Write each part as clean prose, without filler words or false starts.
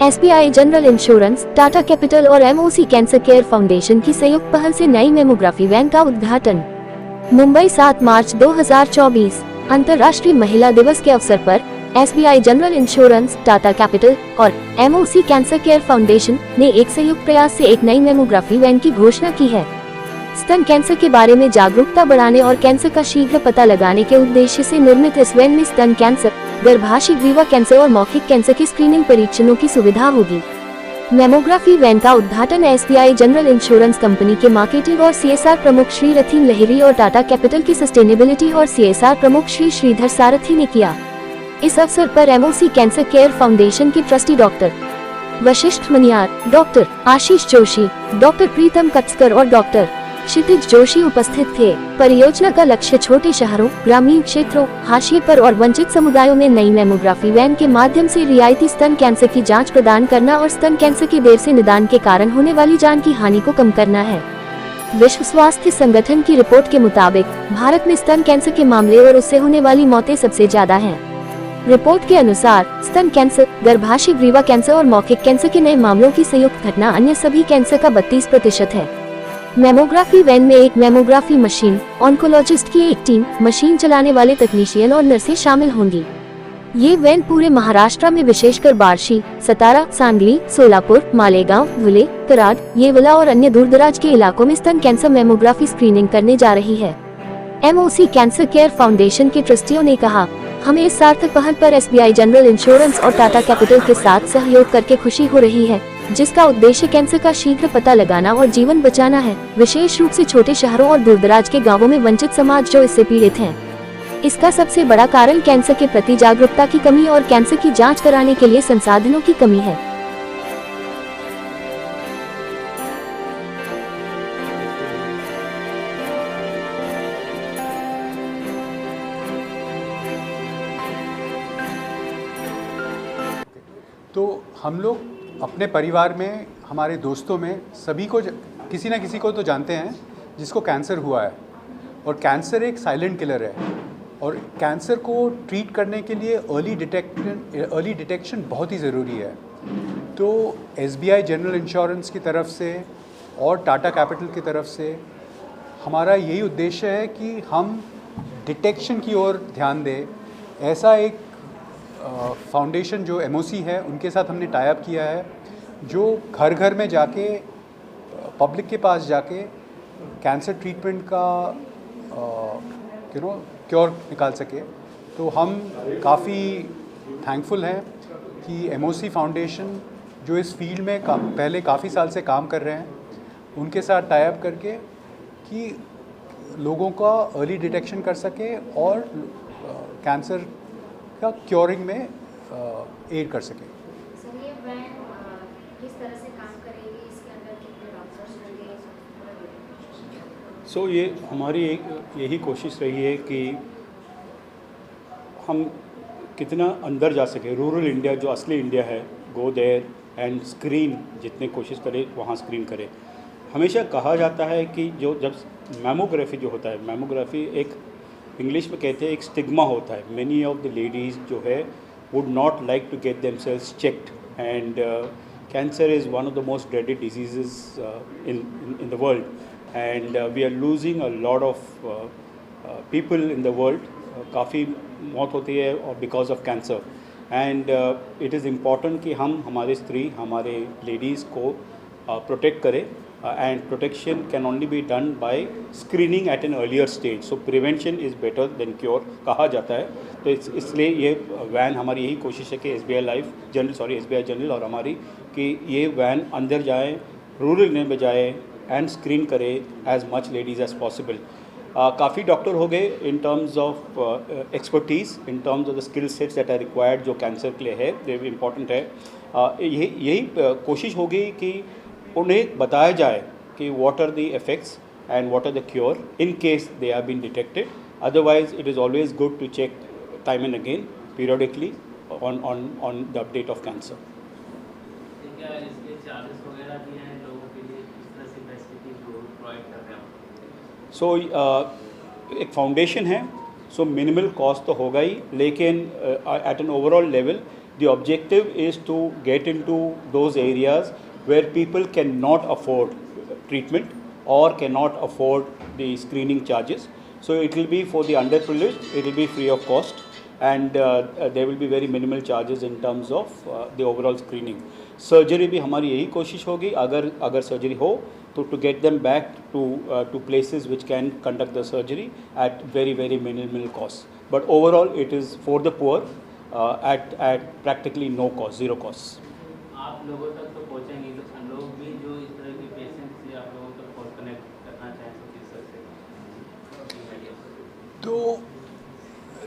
SBI general insurance, Tata capital और MOC cancer care foundation की संयुक्त पहल से नई मेमोग्राफी वैन का उद्घाटन। मुंबई 7 मार्च 2024 अंतर्राष्ट्रीय महिला दिवस के अवसर पर SBI general insurance, Tata capital और एमओसी कैंसर केयर फाउंडेशन ने एक संयुक्त प्रयास से एक नई मेमोग्राफी वैन की घोषणा की है। स्तन कैंसर के बारे में जागरूकता बढ़ाने और कैंसर का शीघ्र पता लगाने के उद्देश्य से निर्मित इस वैन में स्तन कैंसर, गर्भाशय ग्रीवा कैंसर और मौखिक कैंसर के स्क्रीनिंग परीक्षणों की सुविधा होगी। मेमोग्राफी वैन का उद्घाटन एसबीआई जनरल इंश्योरेंस कंपनी के मार्केटिंग और सीएसआर प्रमुख श्री रथीन लहिरी और टाटा कैपिटल की सस्टेनेबिलिटी और सीएसआर प्रमुख श्री श्रीधर सारथी ने किया। इस अवसर पर एमओसी कैंसर केयर फाउंडेशन के trustee doctor Vashishtha Maniyar, doctor Ashish Joshi, doctor Pritam Katsakar और डॉक्टर क्षितिज जोशी उपस्थित थे। परियोजना का लक्ष्य छोटे शहरों, ग्रामीण क्षेत्रों, हाशिए पर और वंचित समुदायों में नई मेमोग्राफी वैन के माध्यम से रियायती स्तन कैंसर की जांच प्रदान करना और स्तन कैंसर के देर से निदान के कारण होने वाली जान की हानि को कम करना है। विश्व स्वास्थ्य संगठन की रिपोर्ट के मुताबिक भारत में स्तन कैंसर के मामले और उससे होने वाली मौतें सबसे ज्यादा हैं। रिपोर्ट के अनुसार स्तन कैंसर, गर्भाशय ग्रीवा कैंसर और मौखिक कैंसर के नए मामलों की संयुक्त घटना अन्य सभी कैंसर का 32% है। मेमोग्राफी वैन में एक मेमोग्राफी मशीन, ऑन्कोलॉजिस्ट की एक टीम, मशीन चलाने वाले तकनीशियन और नर्सें शामिल होंगी। ये वैन पूरे महाराष्ट्र में विशेषकर बार्शी, सतारा, सांगली, सोलापुर, मालेगांव, धुले, कराड, येवला और अन्य दूरदराज के इलाकों में स्तन कैंसर मेमोग्राफी स्क्रीनिंग करने जा रही है। एमओसी कैंसर केयर फाउंडेशन के ट्रस्टियों ने कहा, हमें इस सार्थक पहल पर एसबीआई जनरल इंश्योरेंस और टाटा कैपिटल के साथ सहयोग करके खुशी हो रही है, जिसका उद्देश्य कैंसर का शीघ्र पता लगाना और जीवन बचाना है, विशेष रूप से छोटे शहरों और दूरदराज के गांवों में वंचित समाज जो इससे पीड़ित हैं। इसका सबसे बड़ा कारण कैंसर के प्रति जागरूकता की कमी और कैंसर की जांच कराने के लिए संसाधनों की कमी है। तो हम लोग अपने परिवार में, हमारे दोस्तों में सभी को किसी ना किसी को तो जानते हैं जिसको कैंसर हुआ है। और कैंसर एक साइलेंट किलर है और कैंसर को ट्रीट करने के लिए अर्ली डिटेक्शन बहुत ही ज़रूरी है। तो एसबीआई जनरल इंश्योरेंस की तरफ से और टाटा कैपिटल की तरफ से हमारा यही उद्देश्य है कि हम डिटेक्शन की ओर ध्यान दें। ऐसा एक फाउंडेशन जो एमओसी है उनके साथ हमने टाई अप किया है, जो घर घर में जाके पब्लिक के पास जाके कैंसर ट्रीटमेंट का क्योर निकाल सके। तो हम काफ़ी थैंकफुल हैं कि एमओसी फाउंडेशन जो इस फील्ड में पहले काफ़ी साल से काम कर रहे हैं, उनके साथ टाई अप करके कि लोगों का अर्ली डिटेक्शन कर सके और कैंसर का क्योरिंग में एड कर सके। सर, ये वैन किस तरह से काम करेगी, इसके अंदर कितने डॉक्टर्स होंगे? ये हमारी यही कोशिश रही है कि हम कितना अंदर जा सके, रूरल इंडिया जो असली इंडिया है, गो देयर एंड स्क्रीन, जितने कोशिश करें वहाँ स्क्रीन करें। हमेशा कहा जाता है कि जब मैमोग्राफी जो होता है, मैमोग्राफी एक इंग्लिश में कहते हैं एक स्टिग्मा होता है। मेनी ऑफ द लेडीज़ जो है would not like to get themselves checked and cancer is one of the most dreaded diseases in the world and we are losing a lot of people in the world. काफ़ी मौत होती है because of cancer and it is important कि हम हमारे स्त्री, हमारे ladies को प्रोटेक्ट करें and protection can only be done by screening at an earlier stage. So prevention is better than cure कहा जाता है। तो इसलिए ये वैन, हमारी यही कोशिश है कि एसबीआई जनरल और हमारी कि ये वैन अंदर जाए, रूरल एरिया में जाए एंड स्क्रीन करे as much ladies as possible. काफ़ी डॉक्टर हो गए in terms of expertise, in terms of the skill sets that are required जो कैंसर के लिए है, ये इम्पॉर्टेंट है। यही कोशिश होगी कि उन्हें बताया जाए कि what are the effects and what are the cure in case they are been detected. Otherwise it is always good to check time and again periodically on the update of cancer. एक foundation है, so minimal cost तो होगा ही, लेकिन at an overall level The objective is to get into those areas where people cannot afford treatment or cannot afford the screening charges. So it will be for the underprivileged, it will be free of cost, and there will be very minimal charges in terms of the overall screening. Surgery भी हमारी यही कोशिश होगी, अगर surgery हो तो to get them back to places which can conduct the surgery at very minimal cost. But overall it is for the poor at practically no cost, zero cost. आप लोगों तक तो पहुंचेंगे, तो हम लोग भी जो इस तरह के पेशेंट से आप लोगों तक कनेक्ट करना चाहें तो किस तरह से? तो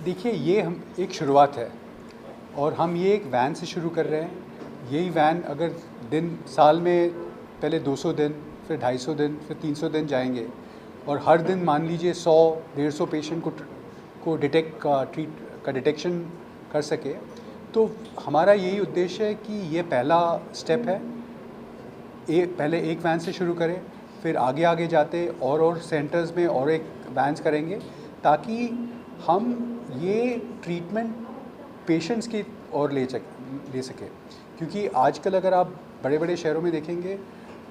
देखिए, ये हम एक शुरुआत है और हम ये एक वैन से शुरू कर रहे हैं। यही वैन अगर साल में पहले 200 दिन, फिर 250 दिन, फिर 300 दिन जाएंगे और हर दिन मान लीजिए 100-150 पेशेंट को डिटेक्शन कर सके, तो हमारा यही उद्देश्य है कि ये पहला स्टेप है। पहले एक वैन से शुरू करें, फिर आगे जाते और सेंटर्स में और एक वैन्स करेंगे, ताकि हम ये ट्रीटमेंट पेशेंट्स की ओर ले सकें। क्योंकि आजकल अगर आप बड़े शहरों में देखेंगे,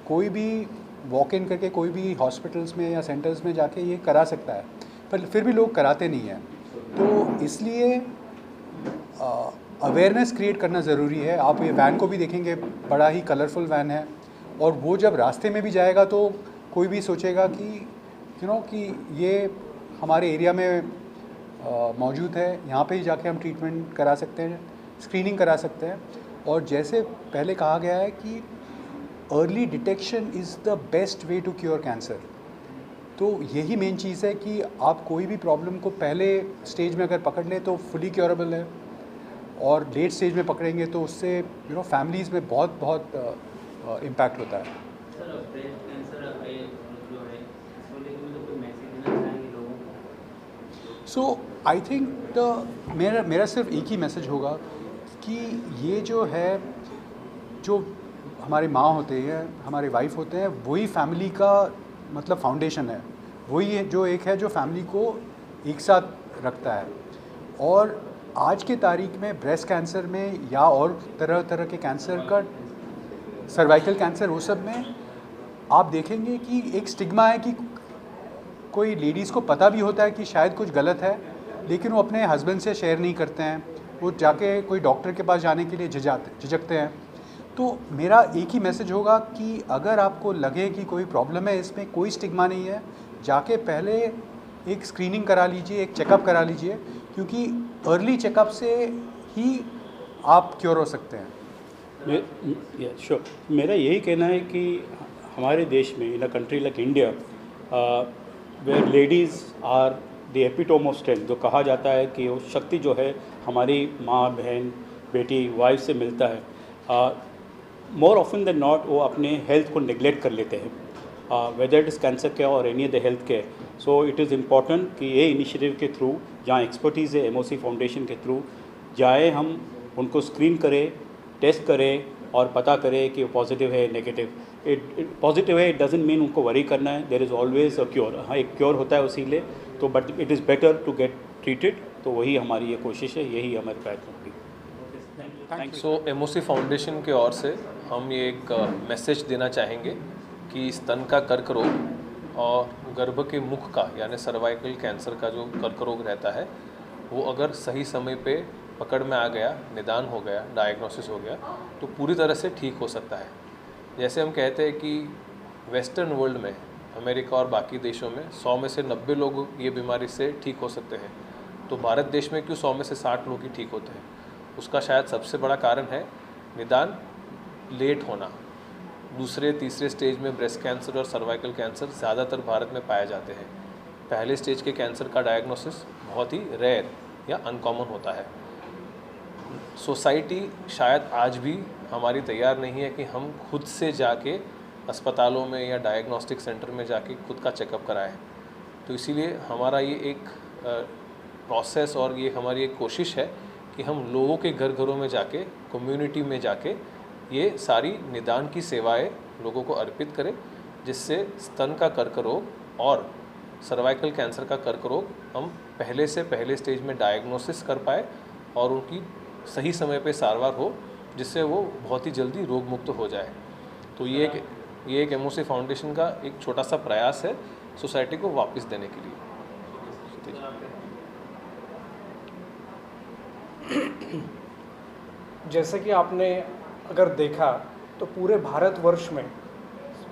कोई भी वॉक इन करके कोई भी हॉस्पिटल्स में या सेंटर्स में जाके ये करा सकता है, पर फिर भी लोग कराते नहीं हैं। तो इसलिए अवेयरनेस क्रिएट करना ज़रूरी है। आप ये वैन को भी देखेंगे, बड़ा ही कलरफुल वैन है, और वो जब रास्ते में भी जाएगा तो कोई भी सोचेगा कि ये हमारे एरिया में मौजूद है, यहाँ पे ही जाके हम ट्रीटमेंट करा सकते हैं, स्क्रीनिंग करा सकते हैं। और जैसे पहले कहा गया है कि early detection is the best way to cure cancer, तो यही मेन चीज़ है कि आप कोई भी प्रॉब्लम को पहले स्टेज में अगर पकड़ लें तो फुली क्योरेबल है, और लेट स्टेज में पकड़ेंगे तो उससे फैमिलीज़ में बहुत इम्पैक्ट होता है। सर, ब्रेस्ट कैंसर जो है इसको लेकर मतलब कोई मैसेज देना चाहेंगे लोगों को? सो आई थिंक मेरा सिर्फ एक ही मैसेज होगा कि ये जो है, जो हमारी माँ होते हैं, हमारे वाइफ होते हैं, वही फैमिली का मतलब फाउंडेशन है, वही है जो फैमिली को एक साथ रखता है। और आज के तारीख में ब्रेस्ट कैंसर में या और तरह के कैंसर का, सर्वाइकल कैंसर, वो सब में आप देखेंगे कि एक स्टिग्मा है कि कोई लेडीज़ को पता भी होता है कि शायद कुछ गलत है, लेकिन वो अपने हस्बैंड से शेयर नहीं करते हैं, वो जाके कोई डॉक्टर के पास जाने के लिए झिझकते हैं। तो मेरा एक ही मैसेज होगा कि अगर आपको लगे कि कोई प्रॉब्लम है, इसमें कोई स्टिग्मा नहीं है, जाके पहले एक स्क्रीनिंग करा लीजिए, एक चेकअप करा लीजिए, क्योंकि अर्ली चेकअप से ही आप क्योर हो सकते हैं। श्योर, मेरा यही कहना है कि हमारे देश में, in a country like India where ladies are the epitome of strength, जो कहा जाता है कि वो शक्ति जो है हमारी माँ, बहन, बेटी, वाइफ से मिलता है, मोर ऑफन देन नॉट वो अपने हेल्थ को नेग्लेक्ट कर लेते हैं, whether it is cancer care और any other health care. So it is important कि ये इनिशिएटिव के थ्रू, जहाँ एक्सपर्टीज़ है एमओसी फाउंडेशन के थ्रू, जाए हम उनको स्क्रीन करें, टेस्ट करें और पता करें कि वो पॉजिटिव है, नेगेटिव। पॉजिटिव है, इट डजेंट मीन उनको वरी करना है, there is always a cure. हाँ, एक क्योर होता है उसी लिए, तो but it is better to get treated. तो वही हमारी ये कोशिश है, यही हमारे प्रयत्न होगी। सो एमओसी फाउंडेशन की ओर से हम ये एक मैसेज देना चाहेंगे कि स्तन का कर्क रोग और गर्भ के मुख का यानी सर्वाइकल कैंसर का जो कर्क रोग रहता है, वो अगर सही समय पे पकड़ में आ गया, निदान हो गया, डायग्नोसिस हो गया, तो पूरी तरह से ठीक हो सकता है। जैसे हम कहते हैं कि वेस्टर्न वर्ल्ड में, अमेरिका और बाकी देशों में 100 में से 90 लोग ये बीमारी से ठीक हो सकते हैं, तो भारत देश में क्यों 100 में से 60 लोग ही ठीक होते हैं? उसका शायद सबसे बड़ा कारण है निदान लेट होना। दूसरे तीसरे स्टेज में ब्रेस्ट कैंसर और सर्वाइकल कैंसर ज़्यादातर भारत में पाए जाते हैं। पहले स्टेज के कैंसर का डायग्नोसिस बहुत ही रेयर या अनकॉमन होता है। सोसाइटी शायद आज भी हमारी तैयार नहीं है कि हम खुद से जाके अस्पतालों में या डायग्नोस्टिक सेंटर में जाके खुद का चेकअप कराएं। तो इसीलिए हमारा ये एक प्रोसेस और ये हमारी एक कोशिश है कि हम लोगों के घरों में जाके, कम्युनिटी में जाके ये सारी निदान की सेवाएं लोगों को अर्पित करें, जिससे स्तन का कर्क रोग और सर्वाइकल कैंसर का कर्क रोग हम पहले से पहले स्टेज में डायग्नोसिस कर पाए और उनकी सही समय पे सारवार हो, जिससे वो बहुत ही जल्दी रोग मुक्त हो जाए। तो ये एक एमओसी फाउंडेशन का एक छोटा सा प्रयास है सोसाइटी को वापस देने के लिए। जैसे कि आपने अगर देखा तो पूरे भारतवर्ष में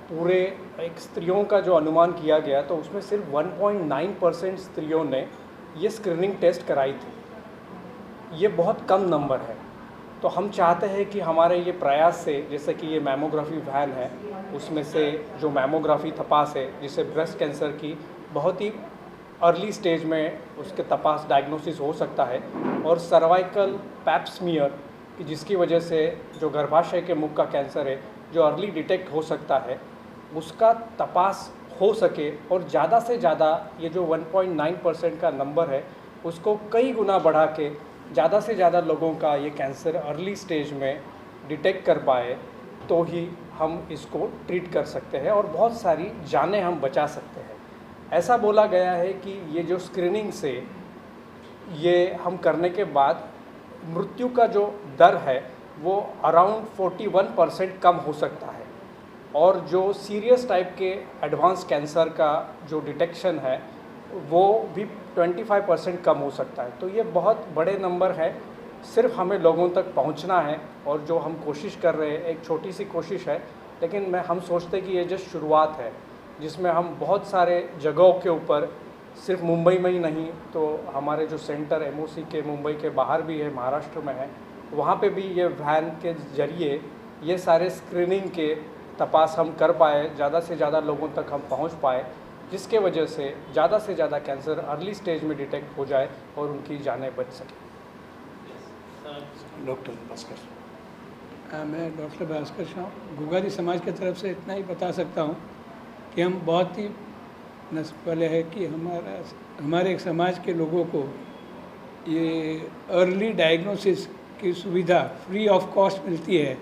पूरे एक स्त्रियों का जो अनुमान किया गया तो उसमें सिर्फ 1.9% स्त्रियों ने ये स्क्रीनिंग टेस्ट कराई थी। ये बहुत कम नंबर है। तो हम चाहते हैं कि हमारे ये प्रयास से, जैसे कि ये मैमोग्राफी वैन है, उसमें से जो मैमोग्राफी तपास है जिससे ब्रेस्ट कैंसर की बहुत ही अर्ली स्टेज में उसके तपास डायग्नोसिस हो सकता है, और सर्वाइकल पैप स्मीयर कि जिसकी वजह से जो गर्भाशय के मुख का कैंसर है जो अर्ली डिटेक्ट हो सकता है उसका तपास हो सके, और ज़्यादा से ज़्यादा ये जो 1.9% का नंबर है उसको कई गुना बढ़ा के ज़्यादा से ज़्यादा लोगों का ये कैंसर अर्ली स्टेज में डिटेक्ट कर पाए, तो ही हम इसको ट्रीट कर सकते हैं और बहुत सारी जानें हम बचा सकते हैं। ऐसा बोला गया है कि ये जो स्क्रीनिंग से ये हम करने के बाद मृत्यु का जो दर है वो अराउंड 41% कम हो सकता है, और जो सीरियस टाइप के एडवांस कैंसर का जो डिटेक्शन है वो भी 25% कम हो सकता है। तो ये बहुत बड़े नंबर है। सिर्फ हमें लोगों तक पहुंचना है, और जो हम कोशिश कर रहे हैं एक छोटी सी कोशिश है, लेकिन हम सोचते हैं कि ये जस्ट शुरुआत है, जिसमें हम बहुत सारे जगहों के ऊपर, सिर्फ मुंबई में ही नहीं तो हमारे जो सेंटर एमओसी के मुंबई के बाहर भी है, महाराष्ट्र में है, वहाँ पे भी ये वैन के ज़रिए ये सारे स्क्रीनिंग के तपास हम कर पाए, ज़्यादा से ज़्यादा लोगों तक हम पहुँच पाए, जिसके वजह से ज़्यादा कैंसर अर्ली स्टेज में डिटेक्ट हो जाए और उनकी जानें बच सकें। डॉक्टर भास्कर। मैं डॉक्टर भास्कर शाह घुघारी समाज की तरफ से इतना ही बता सकता हूँ कि हम बहुत ही नस्ब वाले हैं कि हमारे समाज के लोगों को ये अर्ली डायग्नोसिस की सुविधा फ्री ऑफ कॉस्ट मिलती है,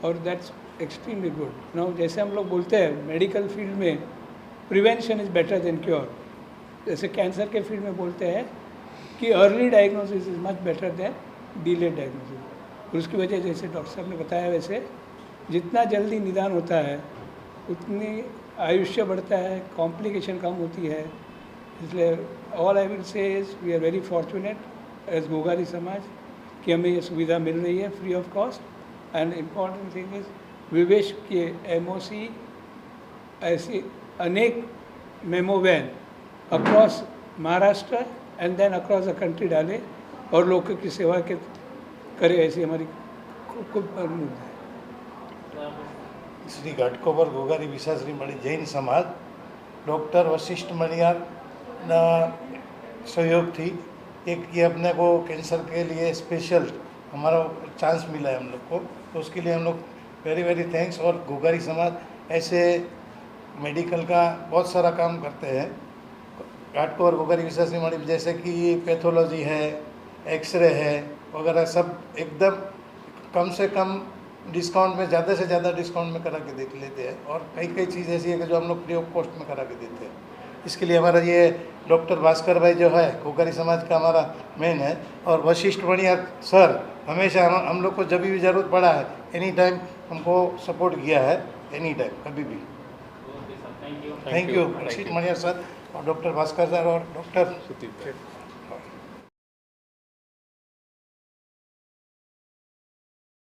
और दैट्स एक्सट्रीमली गुड। नाउ जैसे हम लोग बोलते हैं मेडिकल फील्ड में prevention is better than cure, जैसे कैंसर के फील्ड में बोलते हैं कि early diagnosis is much better than delayed diagnosis. उसकी वजह जैसे डॉक्टर साहब ने बताया, वैसे जितना जल्दी निदान होता है उतनी आयुष्य बढ़ता है, कॉम्प्लिकेशन कम होती है। इसलिए all I will say is we are very fortunate as Ghughari समाज कि हमें ये सुविधा मिल रही है free of cost. And important thing is we wish कि एमओसी ऐसी अनेक memo van across Maharashtra and then across the country डाले और लोगों की सेवा के करे, ऐसी हमारी खूब अनुरोध है। श्री घाटकोपर घुघारी विसाश्री मणि जैन समाज डॉक्टर वशिष्ठ मणियार सहयोग थी एक ये अपने को कैंसर के लिए स्पेशल हमारा चांस मिला है हम लोग को, तो उसके लिए हम लोग वेरी वेरी थैंक्स। और घुघारी समाज ऐसे मेडिकल का बहुत सारा काम करते हैं। घाटकोपर घुघारी विसाश्री मणि जैसे कि पैथोलॉजी है, एक्सरे है वगैरह, सब एकदम कम से कम डिस्काउंट में, ज़्यादा से ज़्यादा डिस्काउंट में करा के देख लेते हैं। और कई चीज़ ऐसी है कि जो हम लोग फ्री ऑफ कॉस्ट में करा के देते हैं। इसके लिए हमारा ये डॉक्टर भास्कर भाई जो है घुघारी समाज का हमारा मेन है, और वशिष्ठ मणियार सर हमेशा हम लोग को जब भी ज़रूरत पड़ा है एनी टाइम हमको सपोर्ट किया है, एनी टाइम कभी भी। Thank you Vashishtha Maniyar sir और डॉक्टर भास्कर सर और डॉक्टर